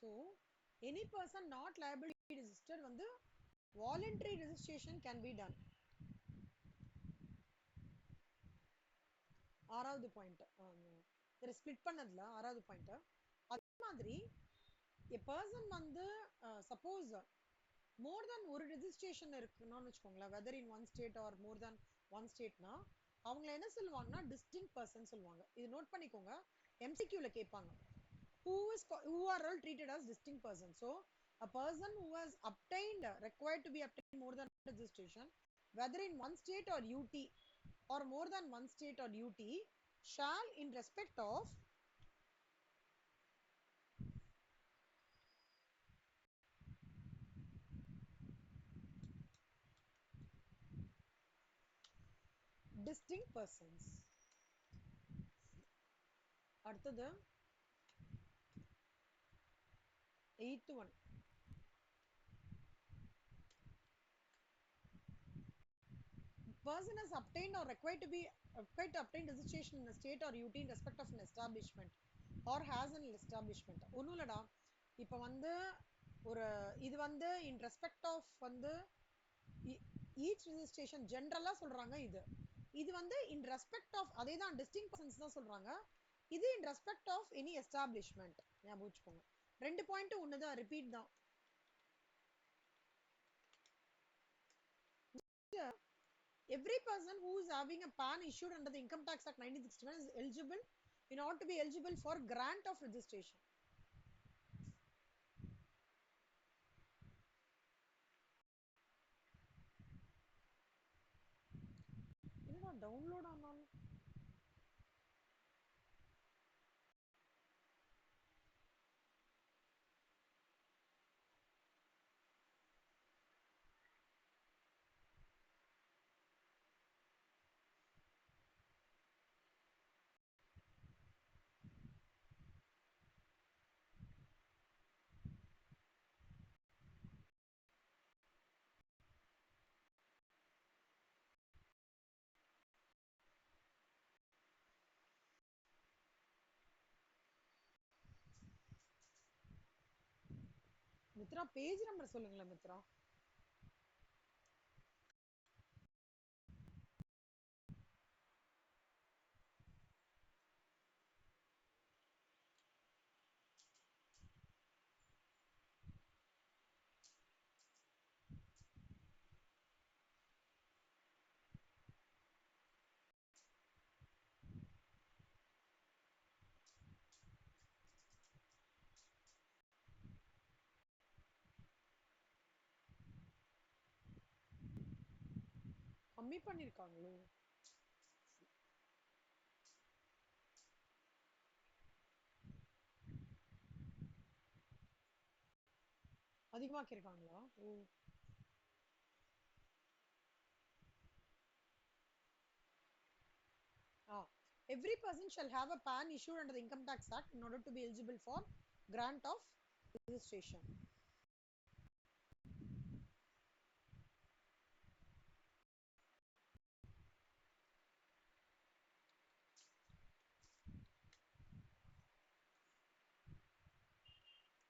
So any person not liable to be registered வந்து voluntary registration can be done. ஆறாவது point இதை split பண்ணதுல ஆறாவது பாயிண்ட். அதே மாதிரி a person வந்து சப்போஸ் more than ஒரு ரெஜிஸ்ட்ரேஷன் இருக்குன்னு வச்சுக்கோங்களேன், whether in one state or more than one stateனா அவங்கள என்ன சொல்லுவாங்கன்னா distinct person சொல்லுவாங்க. இது நோட் பண்ணிக்கோங்க, MCQல கேட்பாங்க. Who are all treated as distinct person. So a person who has obtained required to be obtained more than registration, whether in one state or UT or more than one state or UT, shall in respect of distinct persons. அடுத்தது 8th one. Person has obtained or required to obtain registration in a state or UT in respect of an establishment or has an establishment. ஒண்ணும் இல்லடா, இப்ப வந்து ஒரு இது வந்து in respect of வந்து each registration ஜென்ரலா சொல்றாங்க. இது வந்து in respect of அதேதான் distinct persons தான் சொல்றாங்க. இது in respect of any establishment. ஞாபகம் வச்சுக்கோங்க, ரெண்டு பாயிண்ட் ஒண்ணுதான், ரிப்பீட் தான். Every person who is having a PAN issued under the Income Tax Act 1961 is eligible in order to be eligible for grant of registration. என்னடா download ஆனாலும் Mitra page number சொல்லுங்களேன் மித்ரா. கம்மி பண்ணிருக்காங்களோ? அதிகமாக்கிருக்காங்களா? ஓ, every person shall have a PAN issued under the Income Tax Act in order to be eligible for grant of registration.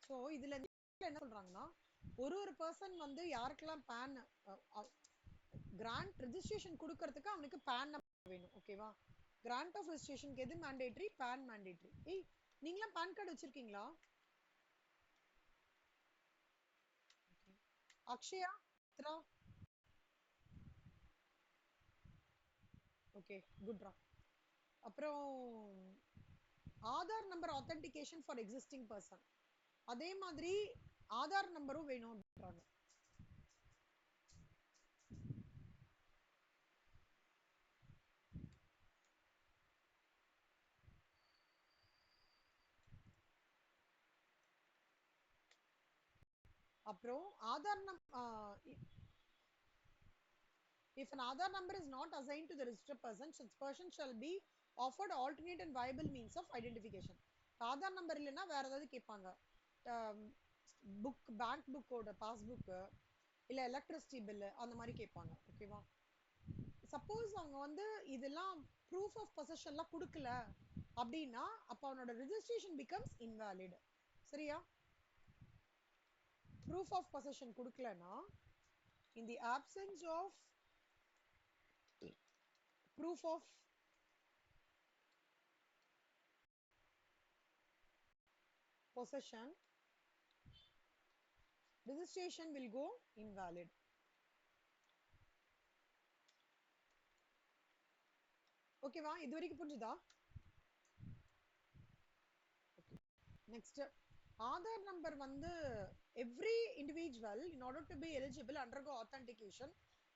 So இதுல என்ன சொல்றாங்கன்னா, ஒரு person வந்து யாருக்கெல்லாம் பேன் கிராண்ட் ரெஜிஸ்ட்ரேஷன் கொடுக்கறதுக்கு அவனுக்கு பேன் நம்பர் வேணும். ஓகேவா? கிராண்ட் ஆஃப் ரெஜிஸ்ட்ரேஷனுக்கு எது மேண்டேட்ரி? Pan mandatory. ஏய், நீங்களாம் பேன் கார்டு வச்சிருக்கீங்களா? அக்ஷயா, மித்ரா, ஓகே, குட்ரா. அப்புறம் Aadhaar number authentication for existing person, அதே மாதிரி ஆதார் நம்பரும் வேணும் அப்படின்றாங்க. அப்புறம் Aadhaar if an Aadhaar number is not assigned to the registered person, such person shall be offered alternate and viable means of identification. Aadhaar number இல்லைன்னா வேற ஏதாவது கேட்பாங்க, புக், பேங்க் புக்கோட பாஸ்புக் இல்ல எலக்ட்ரிசிட்டி பில்லு அந்த மாதிரி கேட்பாங்க. ஓகேவா? சப்போஸ் அவங்க வந்து இதெல்லாம் ப்ரூஃப் ஆஃப் பொசஷன்லாம் கொடுக்கல அப்படின்னா அப்ப அவனோட ரெஜிஸ்ட்ரேஷன் பிகம்ஸ் இன்வாலிட். சரியா? proof of possession குடுக்கலனா in the absence of proof of possession registration will go invalid. Okay வா இது வரைக்கும் புரிஞ்சுதா? Next, Aadhaar number வந்து every individual in order to be eligible undergo authentication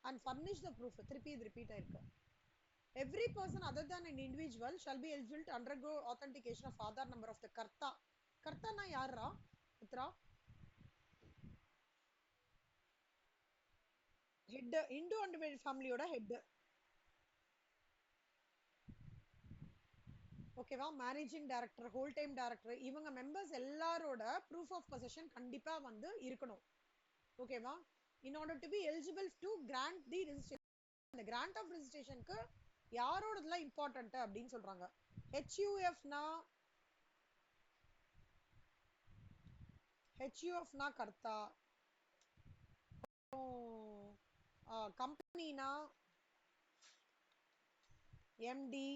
and furnish the proof. திருப்பி இது repeat ஆயிருக்கு. Every person other than an individual shall be eligible to undergo authentication of Aadhaar number of the karta. Karta na யாரா? Mithra? Head, Hindu and family ஓட head. ஓகேவா managing director whole time director இவங்க members எல்லாரோட proof of position கண்டிப்பா வந்து இருக்கணும் ஓகேவா in order to be eligible to grant the registration அந்த கிராண்ட் ஆஃப் ரெஜிஸ்ட்ரேஷனுக்கு யாரோடதுலாம் இம்பார்ட்டன்ட் அப்படின்னு சொல்றாங்க ஹெச்யூஎஃப்னா ஹெச்யூஎஃப்னா கர்த்தா கம்பெனினா எம்டி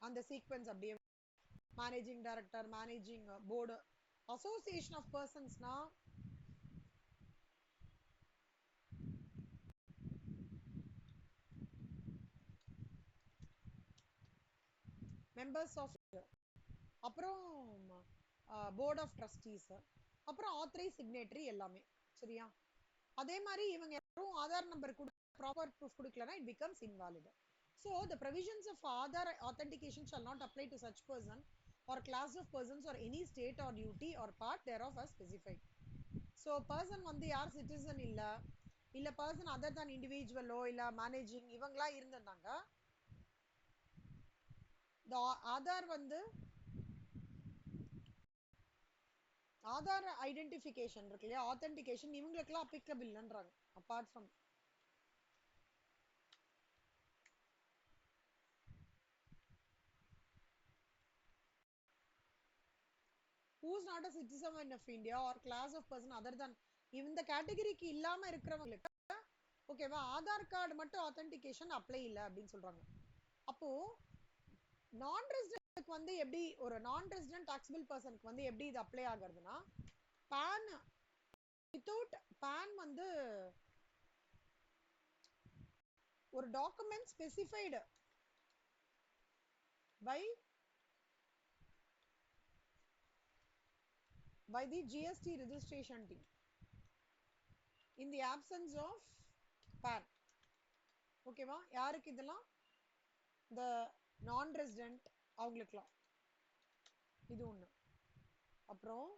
அந்த சீக்வென்ஸ் அப்படியே managing director managing board association of பர்சன்ஸ்னா மெம்பர்ஸ் ஆஃப் அப்புறம் போர்ட் ஆஃப் ட்ரஸ்டீஸ் அப்புறம் ஆத்தரைஸ் சிக்னேட்டரி எல்லாமே சரியா அதே மாதிரி இவங்க யாரும் ஆதார் நம்பர் ப்ராப்பர் ப்ரூஃப் கொடுக்கலனா it becomes invalid so the provisions of Aadhaar authentication shall not apply to such person or class of persons or any state or duty or part thereof as specified so person வந்து யார் citizen இல்ல person other than individual இல்ல managing இவங்களா இருந்தாங்க the Aadhaar வந்து Aadhaar identification இருக்கு இல்லையா authentication இவங்களுக்குலாம் அப்ளிகபிள் இல்லைன்றாங்க apart from who is not a citizen of India or class of person other than இந்த கேட்டகரிக்கு இல்லாம இருக்கிறவங்களுக்கு ஓகேவா ஆதார் கார்டு மட்டும் ஆத்தென்டிகேஷன் அப்ளை இல்ல அப்படின்னு சொல்றாங்க அப்போ நான் ரெசிடென்ட்க்கு வந்து எப்படி ஒரு நான் ரெசிடென்ட் டாக்ஸபிள் பர்சனுக்கு வந்து எப்படி இது அப்ளை ஆகுறதுன்னா பான் வித்தவுட் பான் வந்து ஒரு document specified by the GST registration team in the absence of PAN ஓகேவா யாருக்கு இதெல்லாம் the non resident அவங்களுக்குலாம் இது ஒண்ணு அப்புறம்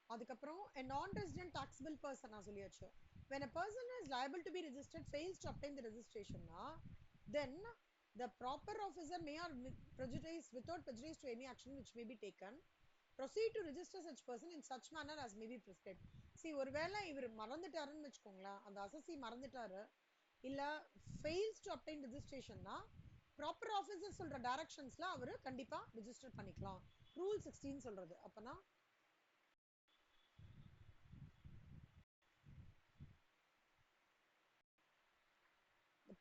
அதுக்கப்புறம் a non-resident taxable person நான் சொல்லியாச்சு when a person is liable to be registered fails to obtain the registration then the proper officer may or prejudice without prejudice to any action which may be taken proceed to register such person in such manner as may be prescribed see ஒருவேளை இவர் மறந்துட்டாருன்னு வெச்சுக்கோங்களேன் அந்த அசசி மறந்துட்டாரு இல்ல fails to obtain registration proper officer சொல்ற டைரக்ஷன்ஸ்ல அவர் கண்டிப்பா register பண்ணிக்கலாம் rule 16 சொல்றது அப்பனா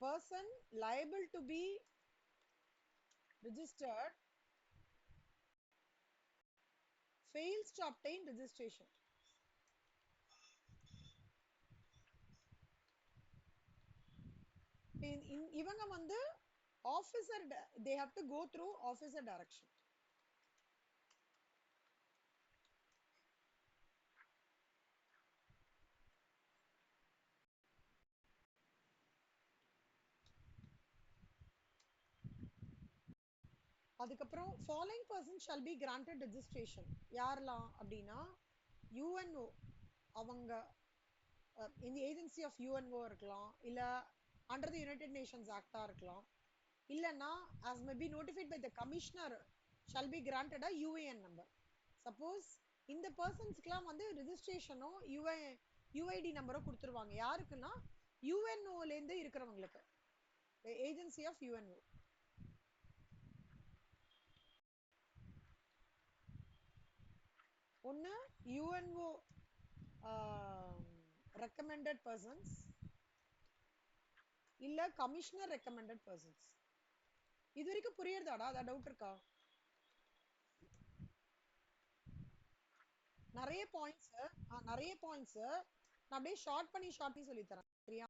person liable to be registered fails to obtain registration இவங்க வந்து officer they have to go through officer direction அதுக்கப்புறம் following person shall be granted registration யாரெல்லாம் அப்படின்னா UNO அவங்க in the agency of UNO இருக்கலாம் இல்ல under the United Nations Act இருக்கலாம் இல்லனா as may be notified by the commissioner shall be granted a UAN number suppose இந்த பர்சன்ஸ்க்குலாம் வந்து ரெஜிஸ்ட்ரேஷனோ UID நம்பரோ கொடுத்துருவாங்க யாருக்குன்னா UNO ல இருந்து இருக்கிறவங்களுக்கு the agency of UNO. ஒன்னு UNO recommended persons இல்ல commissioner recommended persons. இது வரைக்கும் புரியுறதாடா? அத டவுட் இருக்கா? நிறைய பாயிண்ட்ஸ் நான் அப்படியே ஷார்ட் பண்ணி சொல்லி தரேன். சரியா?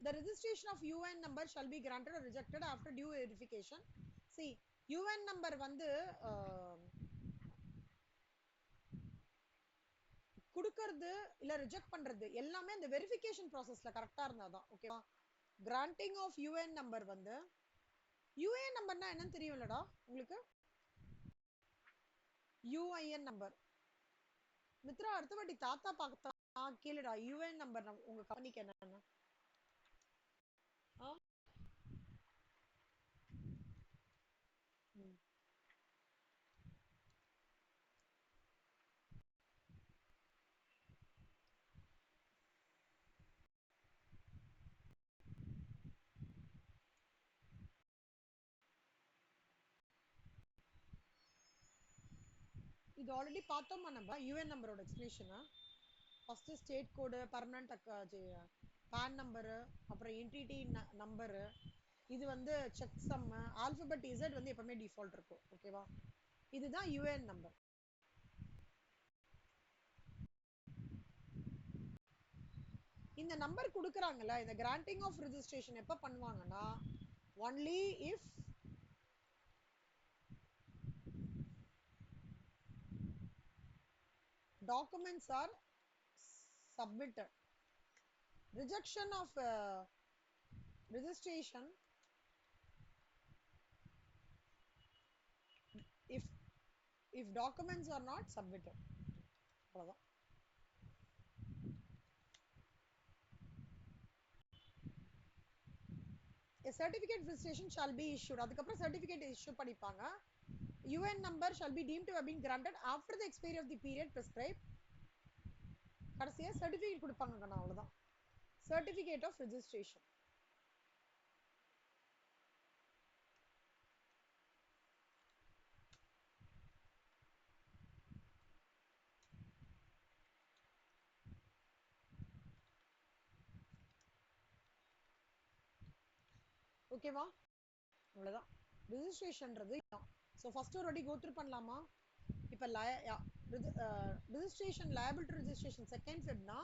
The registration of UN number shall be granted or rejected after due verification. See, UN number வந்து குடுக்கிறது இல்ல ரிஜெக்ட் பண்றது எல்லாமே அந்த வெரிஃபிகேஷன் ப்ராசஸ்ல கரெக்டா இருந்தாதான். ஓகேவா? கிராண்டிங் ஆஃப் UN நம்பர் வந்து UN நம்பர்னா என்னன்னு தெரியும்லடா உங்களுக்கு? UIN number. மித்ரா அடுத்த வாட்டி தாத்தா பார்த்தா கேளுடா, UN நம்பர் உங்க கம்பெனிக்கு என்னன்னு. இது ஆல்ரெடி பார்த்தோமா நம்ம UN நம்பரோட எக்ஸ்பிளேஷன். ஃபர்ஸ்ட் ஸ்டேட் கோடு, பர்மனன்ட் PAN நம்பர், அப்புறம் என்டிட்டி நம்பர், இது வந்து செக் சம், ஆல்பபெட் Z வந்து எப்பவுமே டிஃபால்ட் இருக்கும். ஓகேவா? இதுதான் UN நம்பர். இந்த நம்பர் கொடுக்குறாங்கல்ல, இந்த கிராண்டிங் ஆஃப் ரெஜிஸ்ட்ரேஷன் எப்ப பண்ணுவாங்கன்னா only if documents are submitted. Rejection of registration if documents are not submitted. அவ்வளவுதான். A certificate of registration shall be issued. அதுக்கப்புறம் certificate issue பண்ணிப்பாங்க. UN number shall be deemed to have been granted after the expiry of the period prescribed. கடைசியா certificate கொடுப்பாங்க. அவ்வளவுதான். Certificate of registration. ஓகேவா? அவ்வளவுதான். ரெஜிஸ்ட்ரேஷன்ன்றது இதுதான். So first ஒரு வாட்டி கோத்ரூ பண்ணலாமா? இப்போ registration liable to registration second Febனா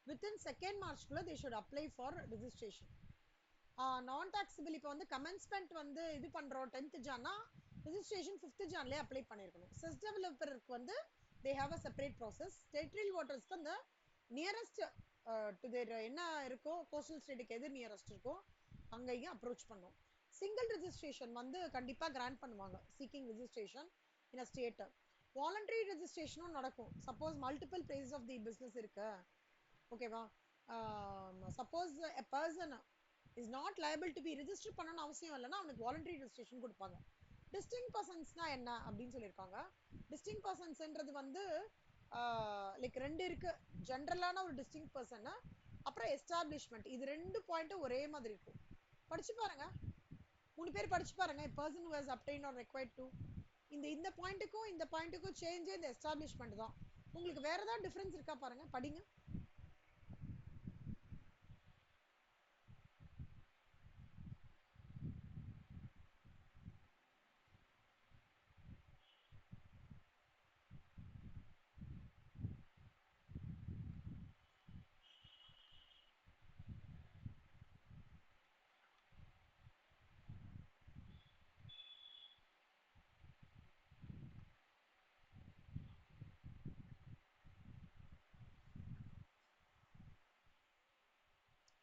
within second Marchக்குள்ள they should apply for registration. நான் taxable இப்போ வந்து commencement வந்து இது பண்றோம் 10th Janனா registration 5th Janலயே அப்ளை பண்ணிருக்கணும். Sys developerக்கு வந்து they have a separate process. Territorial watersக்கு அந்த நியரஸ்ட் டு தேர் என்ன இருக்கோ கோஸ்டல் ஸ்டேட்டுக்கு எது நியரஸ்ட் இருக்கோ அங்கேயும் அப்ரோச் பண்ணோம். சிங்கிள் ரெஜிஸ்ட்ரேஷன் வந்து கண்டிப்பா கிராண்ட் பண்ணுவாங்க seeking registration in a state. Voluntary ரெஜிஸ்ட்ரேஷனும் நடக்கும். Suppose multiple places of the business இருக்கு. ஓகேவா? Suppose a person is not liable to be register பண்ணணும்னு அவசியம் இல்லைன்னா அவனுக்கு வாலண்டரி ரெஜிஸ்ட்ரேஷன் கொடுப்பாங்க. டிஸ்டிங் பர்சன்ஸ்னா என்ன அப்படின்னு சொல்லியிருக்காங்க. டிஸ்டிங் பர்சன்ஸ்ன்றது வந்து லைக் ரெண்டு இருக்கு. ஜென்ரலான ஒரு டிஸ்டிங் பர்சன், அப்புறம் எஸ்டாப்ளிஷ்மெண்ட். இது ரெண்டு பாயிண்ட்டும் ஒரே மாதிரி இருக்கும். படிச்சு பாருங்க, 3 பேர் படிச்சு பாருங்க. Person who has obtained R required to. இந்த பாயிண்ட்டுக்கும் இந்த பாயிண்ட்டுக்கும் சேஞ்சே இந்த எஸ்டாப்ளிஷ்மெண்ட் தான். உங்களுக்கு வேற ஏதாவது டிஃபரன்ஸ் இருக்கா பாருங்க, படிங்க.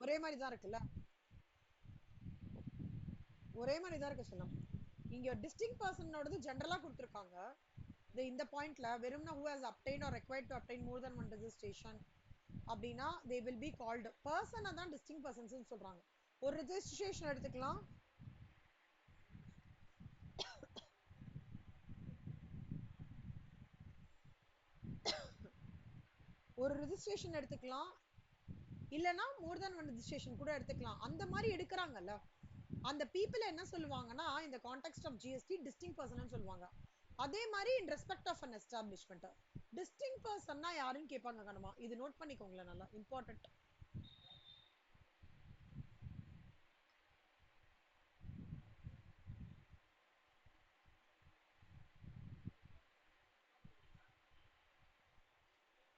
ஒரே மாதிரி தான் இருக்குல்ல? ஒரே மாதிரி தான் இருக்கு சொல்லலாம். இங்க டிஸ்டிங் பர்சனோடது ஜெனரலா கொடுத்திருக்காங்க. இந்த பாயிண்ட்ல வெறும்னா who has obtained or required to obtain more than one registration அப்படின்னா they will be called person. தான் டிஸ்டிங் பர்சன்ஸ் சொல்றாங்க. ஒரு ரெஜிஸ்ட்ரேஷன் எடுத்துக்கலாம். ஒரு ரெஜிஸ்ட்ரேஷன் எடுத்துக்கலாம். இல்லனா மோர் தென் ஒன் ரெஜிஸ்ட்ரேஷன் கூட எடுத்துக்கலாம். அந்த மாதிரி எடுக்கிறாங்கல்ல, அந்த பீப்புள் என்ன சொல்லுவாங்கன்னா இந்த context of GST distinct person சொல்லுவாங்க. அதே மாதிரி in respect of an establishment distinct பர்சன்னா யாருன்னு கேட்பாங்க கண்ணமா. இது நோட் பண்ணிக்கோங்களேன், நல்லா இம்பார்ட்டன்ட்.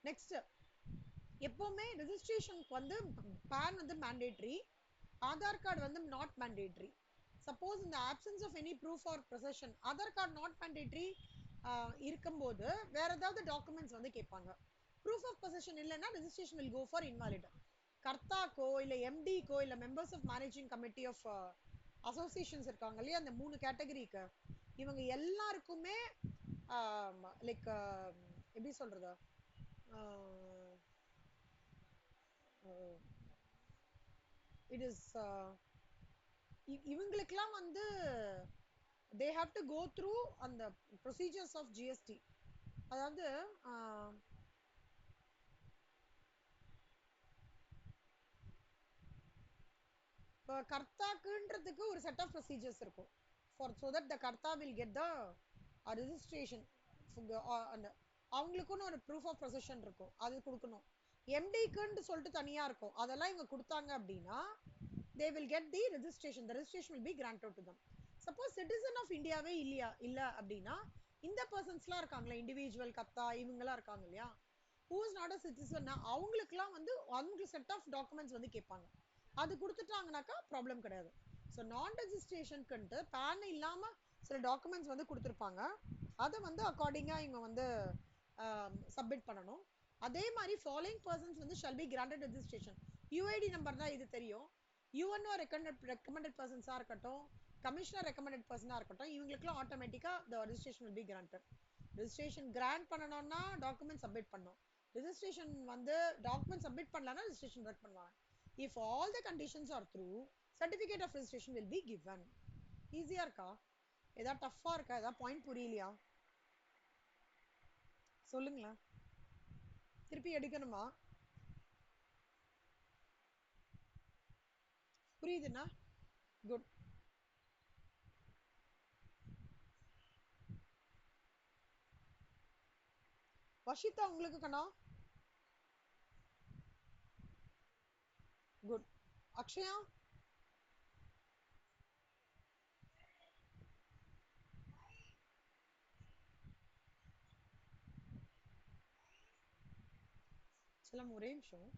நெக்ஸ்ட், எப்பவுமே ரெஜிஸ்ட்ரேஷனுக்கு வந்து பேன் வந்து மேண்டேட்டரி, ஆதார் கார்டு வந்து நாட் மேண்டேட்டரி. சப்போஸ் இந்த options of any proof or possession, Aadhaar card not mandatory இருக்கும்போது வேற ஏதாவது டாக்குமெண்ட்ஸ் வந்து கேட்பாங்க. ப்ரூஃப் ஆஃப் பொசஷன் இல்லைன்னா registration will go for invalid. கர்த்தாக்கோ இல்ல எம்டிக்கோ இல்ல members of managing committee of associations இருக்காங்க இல்லையா, அந்த 3 கேட்டகரிக்கு இவங்க எல்லாருக்குமே லைக் எப்படி சொல்றது, இட் இஸ் இவங்களுக்கெல்லாம் வந்து they have to go through அந்த procedures of GST. அதாவது கர்த்தாக்குன்றதுக்கு ஒரு செட் ஆஃப் ப்ரொசீஜர்ஸ் இருக்கும் ஃபார் so that the கர்த்தா will get the registration. அவங்களுக்குன்னு ஒரு ப்ரூஃப் ஆஃப் பொசிஷன் இருக்கும், அது கொடுக்கணும். எம்டிக்குன்னு சொல்லிட்டு தனியா இருக்கும், அதெல்லாம் இவங்க கொடுத்தாங்க அப்படின்னா they will get the registration. The registration will be granted to them. Suppose citizen of இந்தியாவே இல்லையா இல்ல அப்படின்னா இந்த பர்சன்ஸ்லாம் இருக்காங்களா இண்டிவிஜுவல் கத்தா இவங்கலாம் இருக்காங்க இல்லையா, who is not a citizen, அவங்களுக்குலாம் வந்து அவங்க செட் ஆஃப் டாக்குமெண்ட்ஸ் வந்து கேட்பாங்க. அது கொடுத்துட்டாங்கனாக்கா ப்ராப்ளம் கிடையாது. ஸோ நான் ரெஜிஸ்ட்ரேஷனுக்கு பேன் இல்லாம சில டாக்குமெண்ட்ஸ் வந்து கொடுத்துருப்பாங்க, அதை வந்து அக்கார்டிங்கா இவங்க வந்து சப்மிட் பண்ணணும். அதே மாதிரி ஃபாலோயிங் பர்சன்ஸ் வந்து shall be granted registration. UID number தான் இது தெரியும். யூஎன்ஓ ரெக்கமெண்டட் பர்சன்ஸா இருக்கட்டும், கமிஷனர் ரெக்கமெண்டட் பர்சனா இருக்கட்டும், இவங்களுக்குலாம் ஆட்டோமேட்டிக்கா the registration will be granted. Registration grant பண்ணணும்னா டாக்குமெண்ட் சப்மிட் பண்ணணும். ரெஜிஸ்ட்ரேஷன் வந்து டாக்குமெண்ட் சப்மிட் பண்ணலன்னா ரெஜிஸ்ட்ரேஷன் ரத் பண்ணுவாங்க. if all the conditions are through, certificate of registration will be given. ஈஸியா இருக்கா? ஏதாவது டஃப்பா இருக்கா? ஏதாவது பாயிண்ட் புரியலையா சொல்லுங்களேன், திருப்பி எடுக்கணுமா? புரியுதுன்னா குட். வஷிதா உங்களுக்கு கண்ணா? குட். அக்ஷயா? செல்லம் ஒரே நிமிஷம்.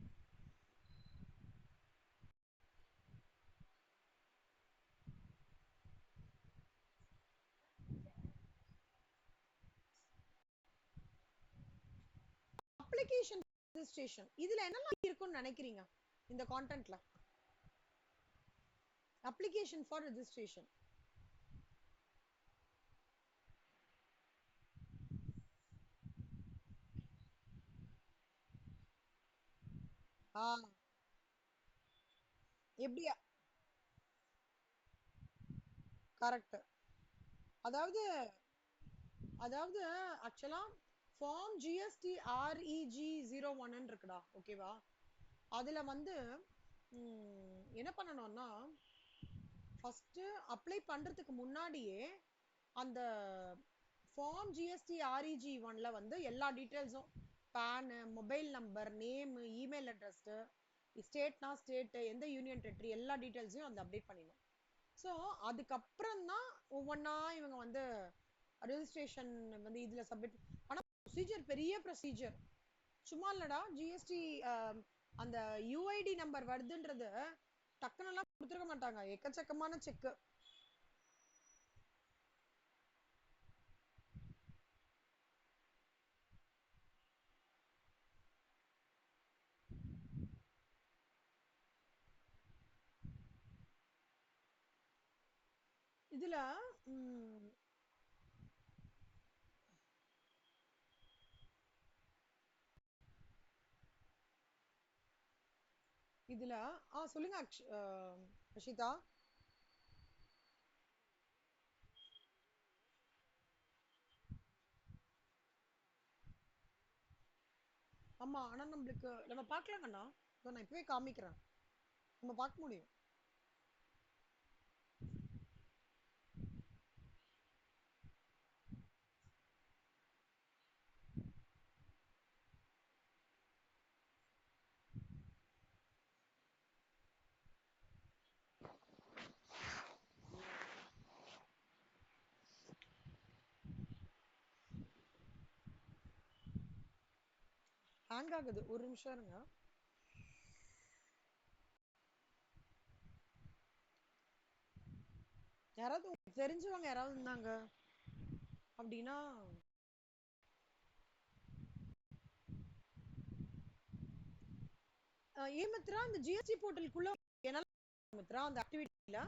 அப்ளிகேஷன் ரெஜிஸ்ட்ரேஷன் இதுல என்னெல்லாம் இருக்கும்னு நினைக்கிறீங்க இந்த கான்டென்ட்ல? Application for registration. எப்படி? கரெக்ட். அதாவது அதாவது ஆக்சுவலா ஃபார்ம் ஜிஎஸ்டி ஆர்இஜி 01 இருக்குடா, ஓகேவா? அதுல வந்து என்ன பண்ணணும்னா ஃபர்ஸ்ட் அப்ளை பண்றதுக்கு முன்னாடியே அந்த ஃபார்ம் ஜிஎஸ்டி ஆர்இஜி 1ல வந்து எல்லா டீடைல்ஸும் PAN, mobile number, name, email address, ஸ்டேட்னா ஸ்டேட், எந்த யூனியன் டெரிட்டரி, எல்லா டீடைல்ஸையும் அந்த அப்டேட் பண்ணிடணும். ஸோ அதுக்கப்புறம் தான் ஒவ்வொன்றா இவங்க வந்து ரெஜிஸ்ட்ரேஷன் வந்து இதுல சப்மிட். ஆனா ப்ரொசீஜர் பெரிய ப்ரொசீஜர், சும்மா இல்லடா. ஜிஎஸ்டி அந்த யூஐடி நம்பர் வருதுன்றது டக்குனு எல்லாம் கொடுத்துருக்க மாட்டாங்க, எக்கச்சக்கமான செக். இதுல இதுல சொல்லுங்க அஷிதா. ஆமா, ஆனா நம்மளுக்கு நம்ம பார்க்கலாங்கண்ணா. நான் இப்பவே காமிக்கிறேன், நம்ம பார்க்க முடியும். ஹேங் ஆகுது, ஒரு நிமிஷம் இருங்க. யாராவது உங்களுக்கு தெரிஞ்சவங்க யாராவது இருந்தாங்க அப்படின்னா ஏமத்ரா அந்த ஜிஎஸ்டி போர்ட்டலுக்குள்ள என்னால ஏமத்ரா அந்த ஆக்டிவிட்டில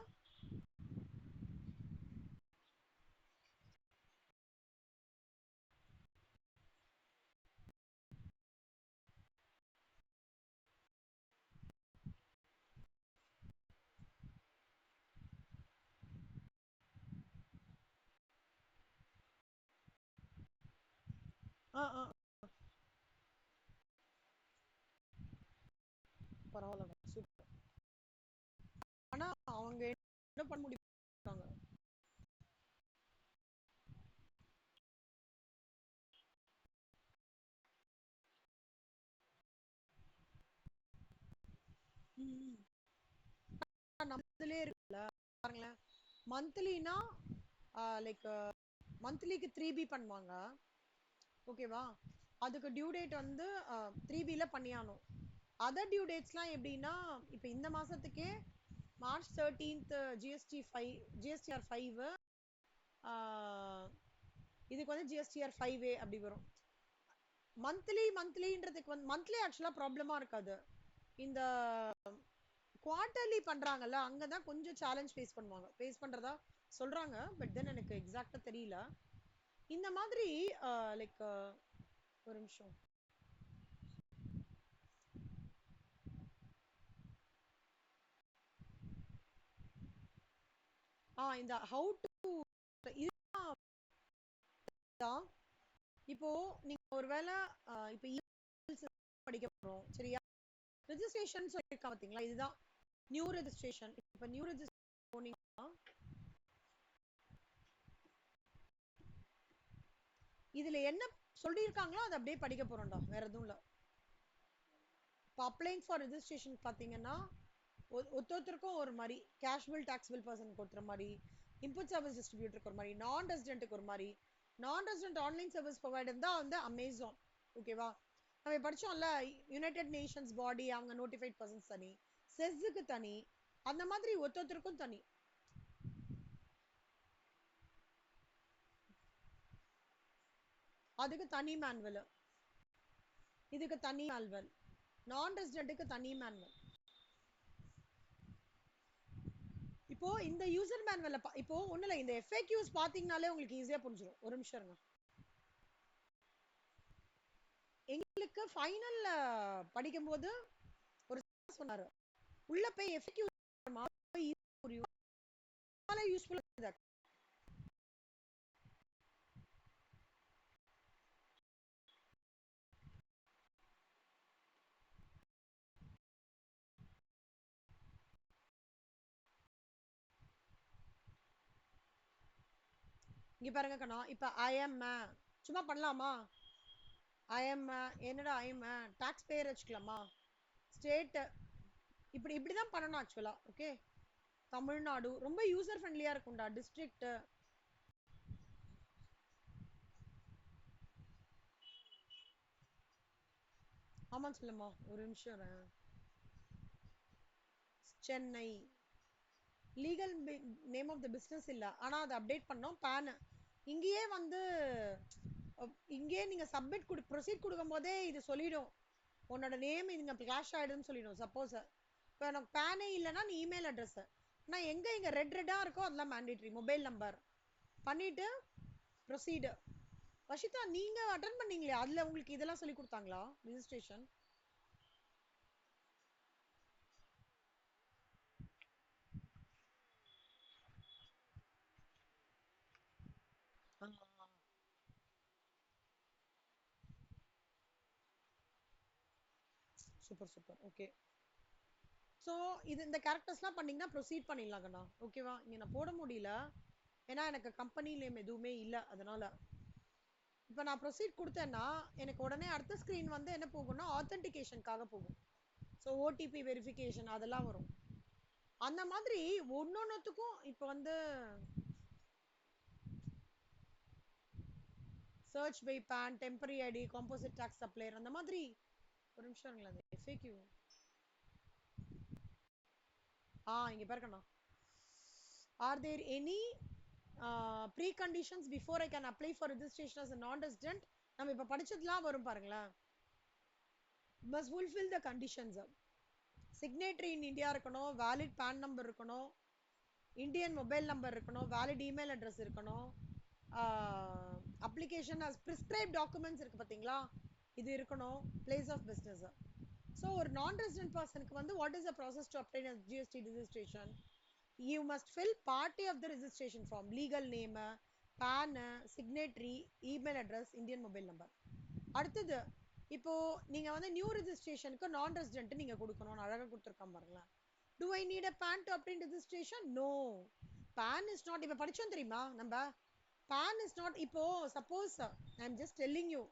பரவாயில்ல, சூப்பர். ஆனா அவங்க என்ன பண்ண முடியும்? நம்மளே இருக்குல்ல பாருங்களேன், மந்த்லினா லைக் மந்த்லிக்கு 3B பண்ணுவாங்க, ஓகேவா? அதுக்கு டியூ டேட் வந்து 3Bல பண்ணியானோம். அதர் டியூ டேட்ஸ்லாம் எப்படின்னா, இப்போ இந்த மாசத்துக்கே மார்ச் 13th ஜிஎஸ்டிஆர் 5 இதுக்கு வந்து GSTR 5A அப்படி வரும். மந்த்லின்றதுக்கு வந்து மந்த்லி ஆக்சுவலா ப்ராப்ளமா இருக்காது. இந்த குவார்டர்லி பண்றாங்கல்ல, அங்கதான் கொஞ்சம் சேலஞ்ச் ஃபேஸ் பண்றதா சொல்றாங்க. பட் தென் எனக்கு எக்ஸாக்ட்டா தெரியல. இந்த மாதிரி லைக் ஒரு நிமிஷம். இந்த ஹவு டு இதுதான். இப்போ நீங்க ஒருவேளை இப்போ படிக்க போறோம், சரியா? ரெஜிஸ்ட்ரேஷன் சொல்லிருக்கா பாத்தீங்களா, இதுதான் நியூ ரெஜிஸ்ட்ரேஷன். இப்போ நியூ ரெஜிஸ்ட்ரேஷன் போனீங்கன்னா இதுல என்ன சொல்லியிருக்காங்களோ அதை அப்படியே படிக்க போறோம்டா, வேற எதுவும் இல்ல. இப்போ அப்ளைங் ஃபார் ரெஜிஸ்ட்ரேஷன் பாத்தீங்கன்னா ஒருத்தருக்கும் ஒரு மாதிரி, கேஷுவல் டாக்ஸபிள் பர்சனுக்கு ஒருத்தர் மாதிரி, இன்புட் சர்வீஸ் டிஸ்ட்ரிபியூட்டருக்கு ஒரு மாதிரி, நான் ரெசிடென்ட்டுக்கு ஒரு மாதிரி. நான் ரெசிடென்ட் ஆன்லைன் சர்வீஸ் ப்ரொவைடர் தான் வந்து அமேசான், ஓகேவா? நம்ம படிச்சோம்ல, யுனைடெட் நேஷன்ஸ் பாடி அவங்க நோட்டிஃபைட் பர்சன்ஸ் தனி, செஸ்ஸுக்கு தனி, அந்த மாதிரி ஒருத்தருக்கும் தனி. அதுக்கு தனி மேனுவல், இதுக்கு தனி மேனுவல், நான் ரெசிடென்ட்டுக்கு தனி மேனுவல். இப்போ இந்த யூசர் மேனுவல்ல இப்போ ஒண்ணு இல்ல, இந்த FAQs பாத்தீங்கனாலே உங்களுக்கு ஈஸியா புரிஞ்சிடும். ஒரு நிமிஷம் இருங்க. எங்களுக்கு ஃபைனல்ல படிக்கும்போது ஒரு சொன்னாரு, உள்ள போய் FAQ புரியும், யூஸ்ஃபுல்லா இருக்கு. இங்க பாருங்க கண்ணா, இப்ப சும்மா பண்ணலாமா? என்னடா டாக்ஸ் பேர் வச்சுக்கலாமா? ஸ்டேட் இப்படிதான் பண்ணணும் ஆக்சுவலா. ஓகே, தமிழ்நாடு ரொம்ப யூசர் ஃப்ரெண்ட்லியா இருக்கும்டா. டிஸ்ட்ரிக்ட் ஆமா சொல்லுமா, ஒரு நிமிஷம். Chennai legal name of the business இல்ல, ஆனா அதை அப்டேட் பண்ணோம். பேன் இங்கேயே வந்து இங்கேயே நீங்க சப்மிட் ப்ரொசீட் கொடுக்கும் போதே இது சொல்லிடும், உன்னோட நேம் இங்க கிளாஷ் ஆயிடுன்னு சொல்லிடும். சப்போஸ் இப்போ எனக்கு பேனே இல்லைன்னா நீ இமெயில் அட்ரஸ், நான் எங்க இங்க ரெட்டா இருக்கோ அதெல்லாம் மேண்டேட்ரி, மொபைல் நம்பர் பண்ணிட்டு ப்ரொசீடு. வஷிதா நீங்க அட்டன் பண்ணீங்களே, அதுல உங்களுக்கு இதெல்லாம் சொல்லி கொடுத்தாங்களா registration? Super super. Okay. So இது இந்த கேரக்டர்ஸ்லாம் பண்ணீங்கன்னா ப்ரொசீட் பண்ணிடலாங்கண்ணா. ஓகேவா? இங்கே நான் போட முடியல, ஏன்னா எனக்கு கம்பெனி நேம் எதுவுமே இல்லை. அதனால இப்போ நான் ப்ரொசீட் கொடுத்தேன்னா எனக்கு உடனே அடுத்த ஸ்க்ரீன் வந்து என்ன போகும்னா ஆத்தென்டிகேஷனுக்காக போகும். ஸோ ஓடிபி வெரிஃபிகேஷன் அதெல்லாம் வரும். அந்த மாதிரி ஒன்னொன்னுத்துக்கும் இப்போ வந்து search by PAN, temporary ID, composite tax supplier, அந்த மாதிரி ஒரு நிமிஷம் இருங்களா. அந்த எஃப்ஏக்யூ இங்க பாருங்கண்ணா. Are there any preconditions before I can apply for registration as a non-resident? நம்ம இப்ப படிச்சதுலாம் வரும் பாருங்களேன். must fulfill the conditions. signatory in India இருக்கணும், valid PAN number இருக்கணும், Indian mobile number இருக்கணும், valid email address இருக்கணும், application as prescribed documents இருக்கு பாத்தீங்களா, இது இருக்கணும், place of business. so ஒரு non-resident personக்கு வந்து what is the process to obtain a GST registration? you must fill party of the registration form, legal name, PAN, signatory, email address, Indian mobile number. அடுத்தது இப்போ நீங்க வந்து new ரெஜிஸ்ட்ரேஷனுக்கு நான் resident நீங்க கொடுக்கணும், அழகா கொடுத்துருக்கான் பாருங்களேன். do I need a PAN to obtain registration? no. PAN is not, இப்ப படிச்சோம் தெரியுமா நம்ம, PAN is not. இப்போ suppose I am just telling you,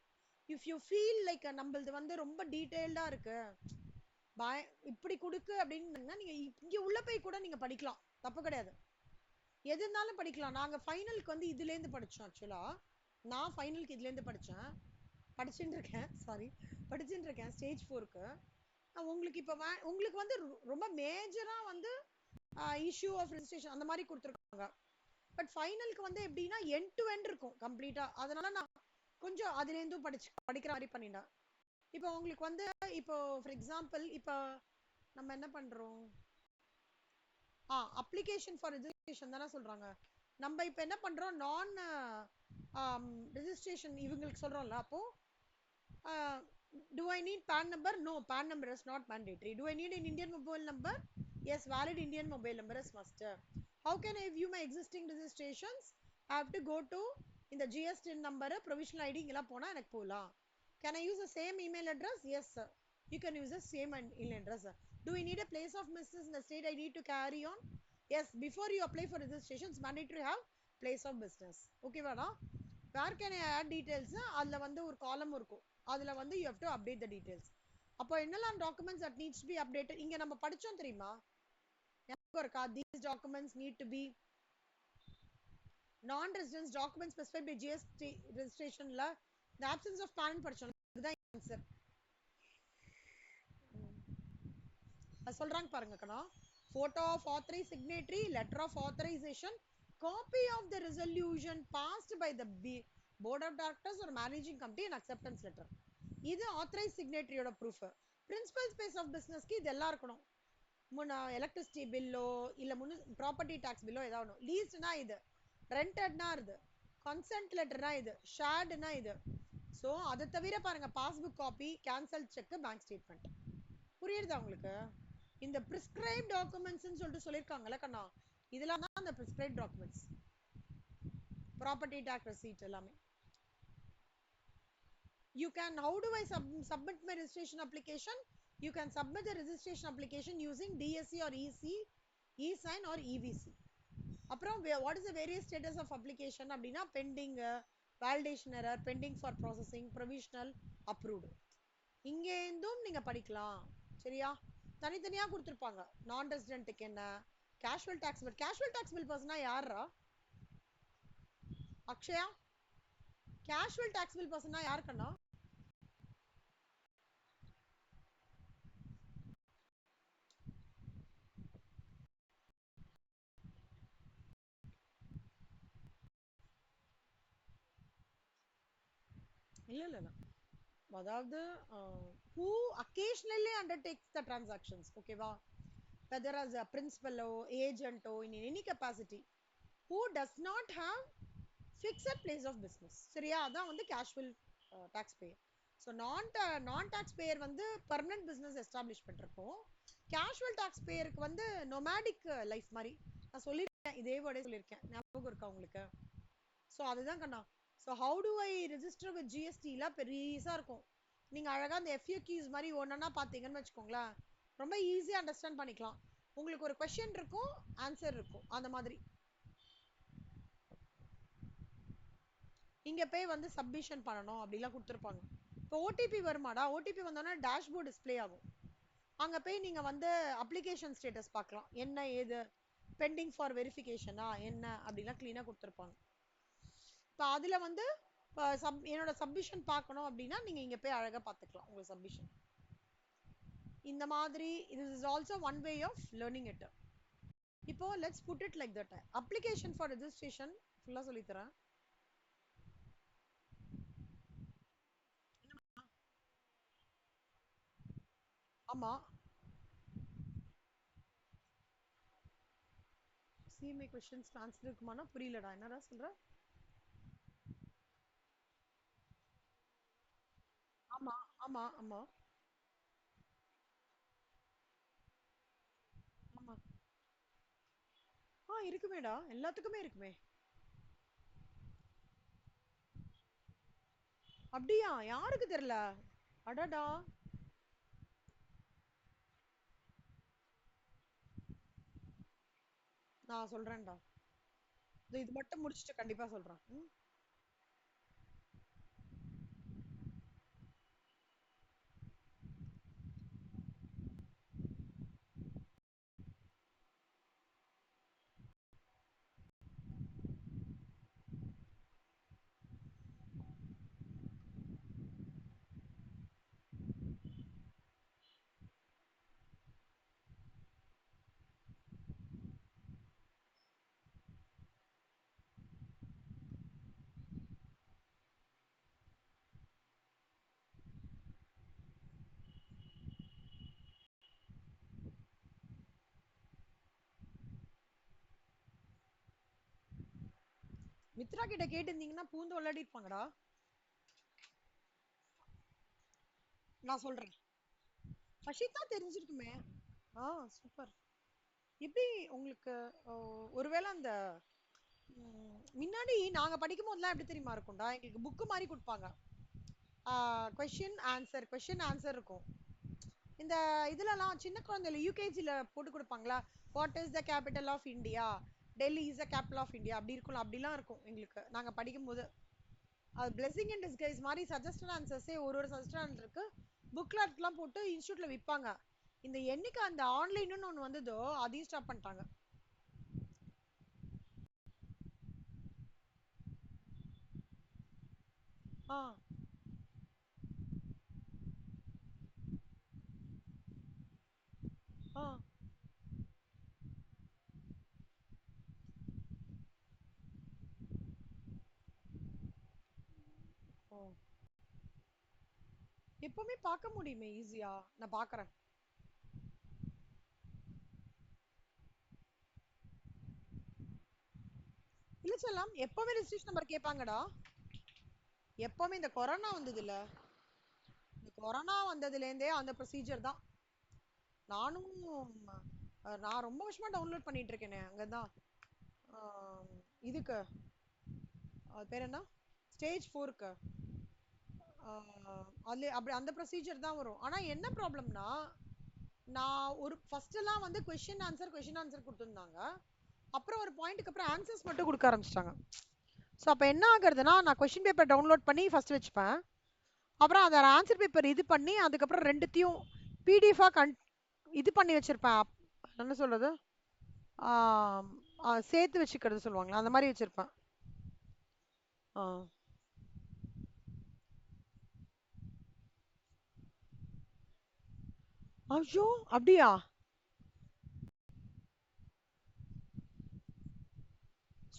if you feel like நம்மளது வந்து ரொம்ப டீடைல்டா இருக்கு, இப்படி கொடுக்கு அப்படின்னு நீங்க இங்க உள்ள போய் கூட நீங்க படிக்கலாம், தப்பு கிடையாது. எது இருந்தாலும் படிக்கலாம். நாங்க ஃபைனலுக்கு வந்து இதுல இருந்து படிச்சோம். ஆக்சுவலா நான் ஃபைனலுக்கு இதுல இருந்து படிச்சுட்டு இருக்கேன். சாரி, படிச்சுட்டு இருக்கேன் ஸ்டேஜ் 4க்கு. உங்களுக்கு இப்ப உங்களுக்கு வந்து ரொம்ப மேஜரா வந்து இஷ்யூ ஆஃப் ரெஜிஸ்ட்ரேஷன் அந்த மாதிரி கொடுத்துருக்காங்க. பட் ஃபைனலுக்கு வந்து எப்படின்னா எண்ட் டு எண்ட் இருக்கும் கம்ப்ளீட்டா. அதனால நான் கொஞ்சம் அதுல இருந்தும் படிக்கிற மாதிரி பண்ணிட்டேன். இப்போ உங்களுக்கு வந்து இப்போ ஃபார் எக்ஸாம்பிள் இப்போ நம்ம என்ன பண்றோம், அப்ளிகேஷன் ஃபார் ரெஜிஸ்ட்ரேஷன் தானே சொல்றாங்க. நம்ம இப்போ என்ன பண்றோம், நான் ரெஜிஸ்ட்ரேஷன் இவங்களுக்கு சொல்றோம்ல. அப்போ do I need PAN number? no, PAN number is not mandatory. do I need an Indian mobile number? yes, valid Indian mobile number is must. how can I view my existing registrations? I have to go to in the GST number, provisional ID ingala pona enak polam. can I use the same email address? yes sir, you can use the same email address. do we need a place of business in the state I need to carry on? yes, before you apply for registration it's mandatory to have place of business. okay vada, where can I add details? அதுல வந்து ஒரு காலம் இருக்கும், அதுல வந்து you have to update the details. அப்போ என்னெல்லாம் documents that needs to be updated இங்க நம்ம படிச்சோம் தெரியுமா, ஞாபகம் இருக்கா? these documents need to be non-residence documents specified by GST registrationல the absence of PAN படிச்சோம். இதுதான் ஆன்சர். சொல்றாங்க பாருங்க கண்ணா. photo of authorized signatory, letter of authorization, copy of the resolution passed by the board of directors or managing committee and acceptance letter. இது authorized signatory ஓட proof. principal space of business க்கு இதெல்லாம் இருக்கணும். முன்ன electricity pillow இல்ல முன்ன property tax pillow ஏதாவது ஒன்று, லீஸ்ட்னா இது, ரெண்டட்னா இது, கன்சென்ட் லெட்டர்னா இது, ஷேர்டுனா இது. ஸோ அதை தவிர பாருங்க passbook copy, cancel cheque, bank statement. புரியுதா உங்களுக்கு? இந்த பிரிஸ்கிரைப் டாக்குமெண்ட்ஸ் சொல்லிட்டு சொல்லிருக்காங்கல்ல கண்ணா, இதெல்லாம் தான் அந்த prescribe documents. Property tax receipt எல்லாமே. you can, how do I submit my registration application? you can submit the registration application using DSC or EC, e-sign or EVC. அப்புறம் what is the various status of application அப்படின்னா pending, validation error, pending for processing, provisional, approved. இங்க இருந்தும் நீங்க படிக்கலாம். சரியா? தனித்தனியா கொடுத்திருப்பாங்க. நான் ரெசிடென்ட்க்கு என்ன, casual taxable. Casual taxable பர்சனா யாரா? அக்ஷயா, கேஷுவல் டாக்ஸ் பில் பர்சனா யாருக்கண்ணா? இல்ல இல்ல இல்ல, அதாவது who occasionally undertakes the transactions, ஓகேவா? whether as a principal or agent or in any capacity, who does not have fixed place of business. சரியா? அதான் வந்து casual tax payer. so non tax payer வந்து permanent business establishment இருக்கும். casual tax payer க்கு வந்து nomadic life மாதிரி நான் சொல்லிருக்கேன், இதே வேர்டே சொல்லிருக்கேன், ஞாபகம் இருக்கா உங்களுக்கு? so அதுதான் கண்ணா. so how do I register with GST ல பெரியசா இருக்கும். நீங்க அழகா அந்த FAQ கீஸ் மாதிரி ஒன்னொன்னா பாத்தீங்கன்னு வச்சுக்கோங்களேன், ரொம்ப ஈஸியா அண்டர்ஸ்டாண்ட் பண்ணிக்கலாம். உங்களுக்கு ஒரு கொஸ்டின் இருக்கும், ஆன்சர் இருக்கும், அந்த மாதிரி. இங்க போய் வந்து சப்மிஷன் பண்ணணும் அப்படிலாம் கொடுத்துருப்பாங்க. இப்போ ஓடிபி வருமாடா, ஓடிபி வந்தோன்னா டேஷ்போர்ட் டிஸ்ப்ளே ஆகும். அங்க போய் நீங்க வந்து அப்ளிகேஷன் ஸ்டேட்டஸ் பார்க்கலாம், என்ன ஏது பெண்டிங் ஃபார் வெரிஃபிகேஷனா என்ன அப்படிலாம் கிளீனா கொடுத்துருப்பாங்க. இப்போ அதுல வந்து என்னோட சப்மிஷன் பார்க்கணும் அப்படின்னா நீங்க இங்க போய் அழகா பார்த்துக்கலாம் உங்க சப்மிஷன். இந்த மாதிரி this is also one way of learning it. இப்போ let's put it like that. application for registration ஃபுல்லா சொல்லி தரேன். ஆமா, CMA questions ஆன்சர் இருக்குமானா புரியலடா, என்னடா சொல்ற? ஆமா ஆமா ஆமா ஆமா. இருக்குமேடா, எல்லாத்துக்குமே இருக்குமே. அப்படியா? யாருக்கு தெரியல? அடடா. நான் சொல்றேன்டா, இது மட்டும் முடிச்சுட்டு கண்டிப்பா சொல்றேன். மித்ரா கிட்ட கேட்டிருந்தீங்கன்னா பூந்து விளையாடி இருப்பாங்கடா. நான் சொல்றேன். ஹஷிதா தெரிஞ்சிருக்குமே. சூப்பர். எப்படி உங்களுக்கு ஒருவேளை அந்த முன்னாடி நாங்க படிக்கும் போதெல்லாம் எப்படி தெரியுமா இருக்கும்டா, எங்களுக்கு புக்கு மாதிரி கொடுப்பாங்க. கொஸ்டின் ஆன்சர் கொஸ்டின் ஆன்சர் இருக்கும். இந்த இதுலலாம் சின்ன குழந்தைல யூகேஜில போட்டு கொடுப்பாங்களா, what is the capital of India, Delhi is the capital of India, அப்படி இருக்கும்ல, அப்படிலாம் இருக்கும் எங்களுக்கு நாங்க படிக்கும் போது. அது பிளெஸிங் இன் டிஸ்கைஸ் மாதிரி சஜஸ்டட் ஆன்சர்ஸே ஒரு சஜஸ்டட் ஆன்சர் இருக்கு. புக்லெட்லாம் போட்டு இன்ஸ்டியூட்ல விற்பாங்க. இந்த என்னைக்கு அந்த ஆன்லைன்னு ஒன்று வந்ததோ அதையும் ஸ்டாப் பண்ணிட்டாங்க. ஆ ஆ ஓ, எப்பவுமே பார்க்க முடியுமே ஈஸியா, நான் பார்க்கறேன். இல்ல செல்லம், எப்பவுமே ரெஜிஸ்ட்ரேஷன் நம்பர் கேட்பாங்கடா. எப்பவுமே இந்த கொரோனா வந்தது இல்ல, இந்த கொரோனா வந்ததுல இருந்தே அந்த ப்ரொசீஜர் தான். நானும் நான் ரொம்ப வருஷமா டவுன்லோட் பண்ணிட்டு இருக்கேனே அங்கதான். ஆம், இதுக்கு அது பேர் என்ன, ஸ்டேஜ் 4க்கு அது அப்படி அந்த ப்ரொசீஜர் தான் வரும். ஆனா என்ன ப்ராப்ளம்னா, நான் ஒரு ஃபர்ஸ்ட் எல்லாம் வந்து கொஸ்டின் ஆன்சர் கொடுத்துருந்தாங்க. அப்புறம் ஒரு பாயிண்ட்க்கு அப்புறம் ஆன்சர்ஸ் மட்டும் கொடுக்க ஆரம்பிச்சிட்டாங்க. ஸோ அப்போ என்ன ஆகுறதுன்னா, நான் கொஸ்டின் பேப்பர் டவுன்லோட் பண்ணி ஃபர்ஸ்ட் வச்சுப்பேன். அப்புறம் அதை ஆன்சர் பேப்பர் இது பண்ணி அதுக்கப்புறம் ரெண்டுத்தையும் பிடிஎஃபாக இது பண்ணி வச்சிருப்பேன். என்ன சொல்றது, சேர்த்து வச்சுக்கிறது சொல்லுவாங்களா, அந்த மாதிரி வச்சிருப்பேன். ஆ. ஐயோ, அப்படியா?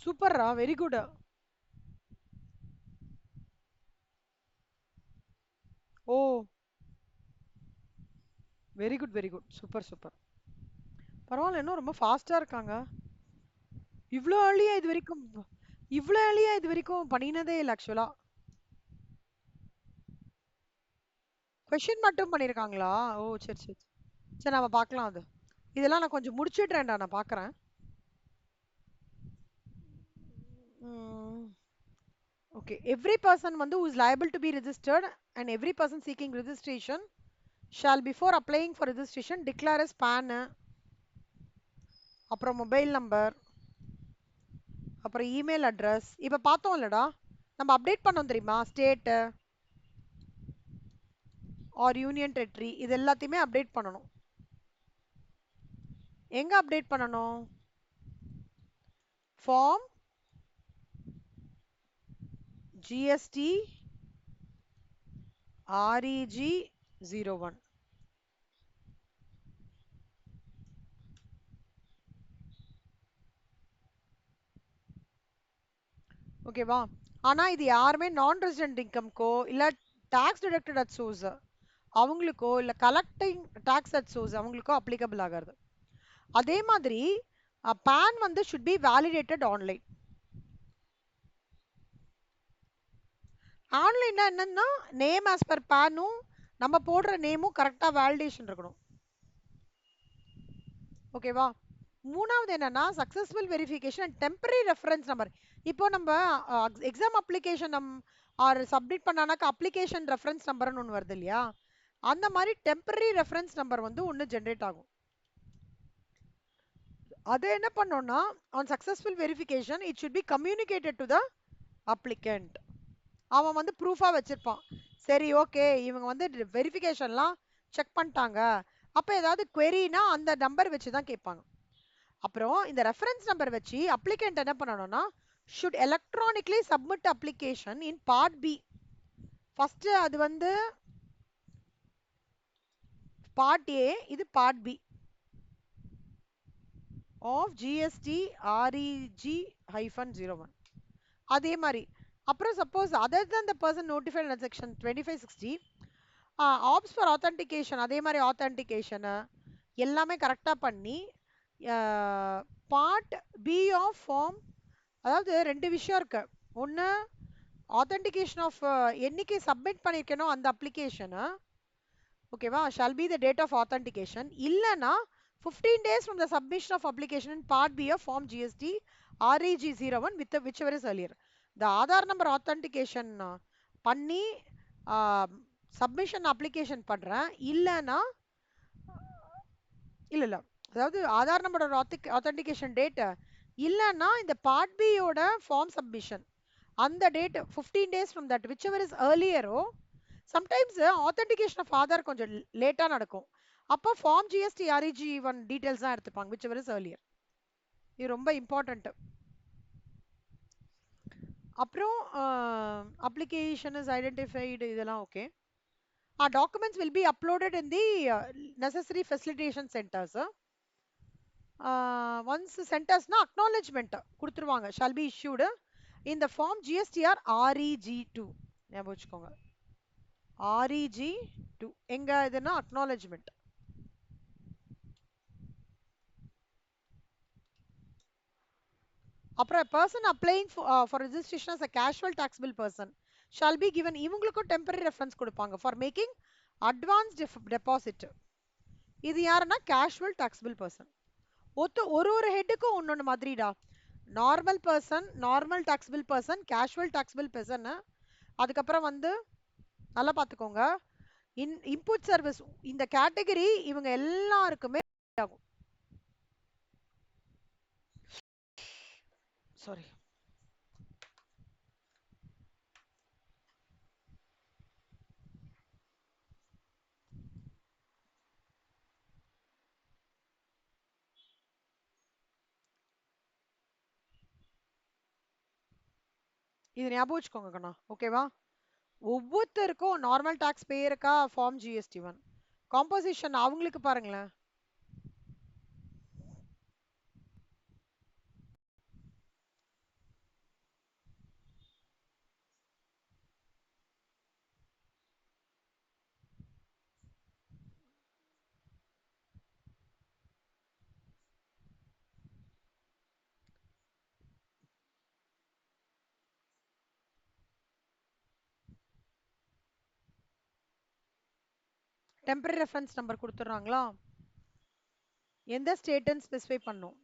சூப்பர்ரா, very good. Oh, very good very good, super super. பரவாயில்ல, இன்னும் ரொம்ப ஃபாஸ்டா இருக்காங்க. இவ்வளோ ஏர்லியா இது வரைக்கும், இவ்வளோ ஏர்லியா இது வரைக்கும் பண்ணினதே இல்லை ஆக்சுவலா. கொஷின் மட்டும் பண்ணிருக்காங்களா? ஓ, சரி சரி. சரி, நம்ம பார்க்கலாம் அது. இதெல்லாம் நான் கொஞ்சம் முடிச்சிடுறேன்டா, நான் பார்க்குறேன். Okay, every person who is liable to be registered and every person seeking registration shall before applying for registration declare as PAN, அப்புறம் மொபைல் நம்பர், அப்புறம் இமெயில் அட்ரஸ். இப்போ பார்த்தோம் இல்லடா, நம்ம அப்டேட் பண்ணோம் தெரியுமா, ஸ்டேட்டு ஆர் யூனியன் டெரிட்டரி, இது எல்லாத்தையுமே அப்டேட் பண்ணணும். எங்க அப்டேட் பண்ணணும்? Form GST REG 01. ஓகேவா? ஆனா இது யாருமே நான் ரெசிடென்ட் இன்கம்க்கோ இல்ல டாக்ஸ் டிடக்டட் அட் சோர்ஸ் அவங்களுக்கோ இல்ல கலெக்டிங் டாக்ஸ் அட் சோர்ஸ் அவங்களுக்கோ அப்ளிகபிள் ஆகாது. அதே மாதிரி PAN should be validated online. ஆன்லைன்னா என்னன்னா நேம் ஆஸ் பர் பேனும் நம்ம போடுற நேமும் கரெக்டா வேலிடேஷன் இருக்கணும். ஓகேவா? மூணாவது என்னன்னா successful verification and temporary reference number. இப்போ நம்ம எக்ஸாம் அப்ளிகேஷன் ஆர் சப்மிட் பண்ணானாக்க அப்ளிகேஷன் ரெஃபரன்ஸ் நம்பர்னு ஒன்று வருது இல்லையா, அந்த மாதிரி டெம்பரரி ரெஃபரன்ஸ் நம்பர் ஒன்று ஜென்ரேட் ஆகும். அதை என்ன பண்ணோம்னா on successful verification it should be communicated to the applicant. அவன் ப்ரூஃபா வச்சிருப்பான், சரி ஓகே இவங்க வெரிஃபிகேஷன்லாம் செக் பண்ணிட்டாங்க, அப்போ ஏதாவது queryனா அந்த நம்பர் வச்சு தான் கேட்பாங்க. அப்புறம் இந்த ரெஃபரன்ஸ் நம்பர் வச்சு அப்ளிகண்ட் என்ன பண்ணணும்னா should electronically submit application in part B. First அது பார்ட் ஏ, இது part B of GST REG-01. அதே மாதிரி அப்புறம் suppose other than the person notified under section 2560 opts for authentication, அதே மாதிரி ஆத்தென்டிகேஷன் எல்லாமே கரெக்டா பண்ணி பார்ட் பி ஆஃப் ஃபார்ம், அதாவது ரெண்டு விஷயம் இருக்கு. ஒன்று ஆத்தென்டிகேஷன் ஆஃப் என்னைக்கு சப்மிட் பண்ணியிருக்கணும் அந்த அப்ளிகேஷனை, ஓகேவா, shall be the date of authentication. இல்லைன்னா 15 days from the submission of application in part B of form GST REG-01 with whichever is earlier. The Aadhaar number authentication பண்ணி சப்மிஷன் அப்ளிகேஷன் பண்றேன், இல்லைன்னா இல்ல அதாவது ஆதார் நம்பரோட ஆத்தென்டிகேஷன் டேட் இல்லைன்னா இந்த பார்ட் பியோட ஃபார்ம் சப்மிஷன் அந்த date 15 days from that whichever is earlier. Sometimes authentication of Aadhaar கொஞ்சம் லேட்டா நடக்கும், அப்போ ஃபார்ம் ஜிஎஸ்டி REG-1 டீடைல்ஸ் தான் எடுத்துப்பாங்க whichever is earlier. இது ரொம்ப இம்பார்ட்டன்ட். அப்புறம் அப்ளிகேஷன் இஸ் ஐடென்டிஃபைடு, இதெல்லாம் okay. Documents will be uploaded in the necessary facilitation centres. Once சென்டர்ஸ்னா அக்னாலஜ்மெண்ட் கொடுத்துருவாங்க, shall be issued in the form GSTR REG-2. ஞாபகம் வச்சுக்கோங்க, REG-2 எங்க இதுனா அக்னாலஜ்மெண்ட். அப்புறம் person applying for registration as a casual taxable person shall be given, இவங்களுக்கும் temporary reference கொடுப்பாங்க for making advanced deposit. இது யாருன்னா casual taxable person. ஒரு ஹெட்டுக்கும் ஒன்னொன்னு மாதிரிடா. Normal person, normal taxable person, casual taxable person, அதுக்கப்புறம் நல்லா பார்த்துக்கோங்க இன்புட் சர்வீஸ், இந்த கேட்டகரி இவங்க எல்லாருக்குமே ஆகும். சாரி, இது ஞாபகம் வச்சுக்கோங்க கண்ணா, ஓகேவா? ஒவ்வொருத்தருக்கும் நார்மல் டாக்ஸ் பே இருக்கா ஃபார்ம் GST-1 காம்போசிஷன் அவங்களுக்கு பாருங்களேன். டெம்பரரி ரெஃபரன்ஸ் நம்பர் கொடுத்துட்றாங்களா, எந்த ஸ்டேட்னு ஸ்பெசிஃபை பண்ணும்.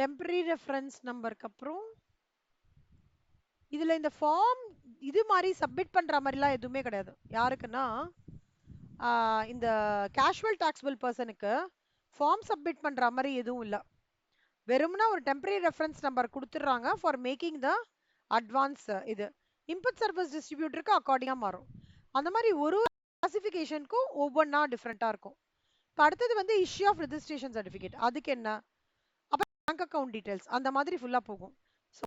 டெம்பரரி ரெஃபரன்ஸ் நம்பருக்கு அப்புறம் இதுல இந்த ஃபார்ம் இது மாதிரி சப்மிட் பண்ற மாதிரிலாம் எதுவுமே கிடையாது. யாருக்குன்னா இந்த கேஷுவல் டாக்ஸபிள் பர்சனுக்கு ஃபார்ம் சப்மிட் பண்ற மாதிரி எதுவும் இல்லை. வெறும்னா ஒரு டெம்பரரி ரெஃபரன்ஸ் நம்பர் கொடுத்துட்றாங்க ஃபார் மேக்கிங் த அட்வான்ஸ். இது இன்புட் சர்வீஸ் டிஸ்ட்ரிபியூட்டருக்கு அக்கார்டிங்காக மாறும். அந்த மாதிரி ஒரு கிளாசிஃபிகேஷனுக்கும் ஒவ்வொன்றா டிஃப்ரெண்ட்டாக இருக்கும். இப்போ அடுத்தது வந்து இஷ்யூ ஆஃப் ரெஜிஸ்ட்ரேஷன் சர்டிஃபிகேட். அதுக்கு என்ன, அப்புறம் பேங்க் அக்கௌண்ட் டீடைல்ஸ், அந்த மாதிரி ஃபுல்லாக போகும். So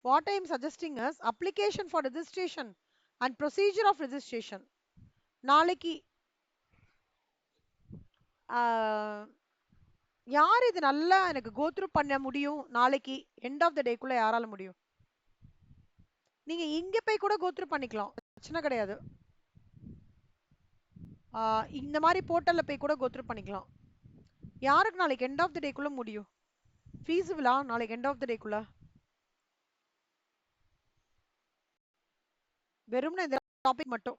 what I am suggesting is application for registration and procedure of registration நாளைக்கு யார் இது நல்லா எனக்கு கோத்ரூ பண்ண முடியும் நாளைக்கு எண்ட் ஆஃப் த டேக்குள்ள யாரால முடியும்? நீங்க இங்க போய் கூட கோத்ரூ பண்ணிக்கலாம், பிரச்சனை கிடையாது. இந்த மாதிரி போர்ட்டல்ல போய் கூட கோத்ரூ பண்ணிக்கலாம். யாருக்கு நாளைக்கு எண்ட் ஆஃப் த டேக்குள்ள முடியும்? ஃபீஸிபிளா நாளைக்கு எண்ட் ஆஃப் த டேக்குள்ள? வெறும்னா இந்த டாபிக் மட்டும்,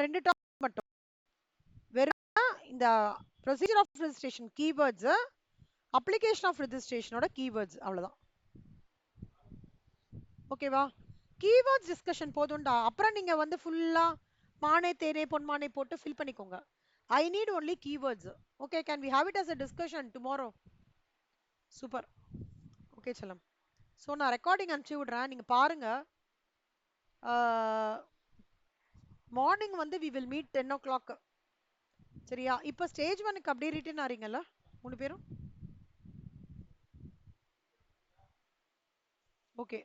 ரெண்டு டாபிக் மட்டும், வெறும் இந்த procedure of registration keywords, application of ரெஜிஸ்ட்ரேஷனோட கீவேர்ட்ஸ், அவ்வளவுதான். ஓகேவா? கீவேர்ட்ஸ் டிஸ்கஷன் போதும்டா. அப்புறம் நீங்க வந்து ஃபுல்லா மானே தேனே பொன்மானே போட்டு ஃபில் பண்ணிக்கோங்க. I need only keywords. Okay, can we have it as a discussion tomorrow? Super. Okay செல்லம். ஸோ நான் ரெக்கார்டிங் அனுப்பிச்சி விடுறேன், நீங்க பாருங்க. மார்னிங் வந்து வி வில் மீட் 10 o'clock. சரியா? இப்போ ஸ்டேஜ் 1க்கு அப்படியே ரிட்டர்ன் ஆறீங்கல்ல 3 பேரும்? ஓகே.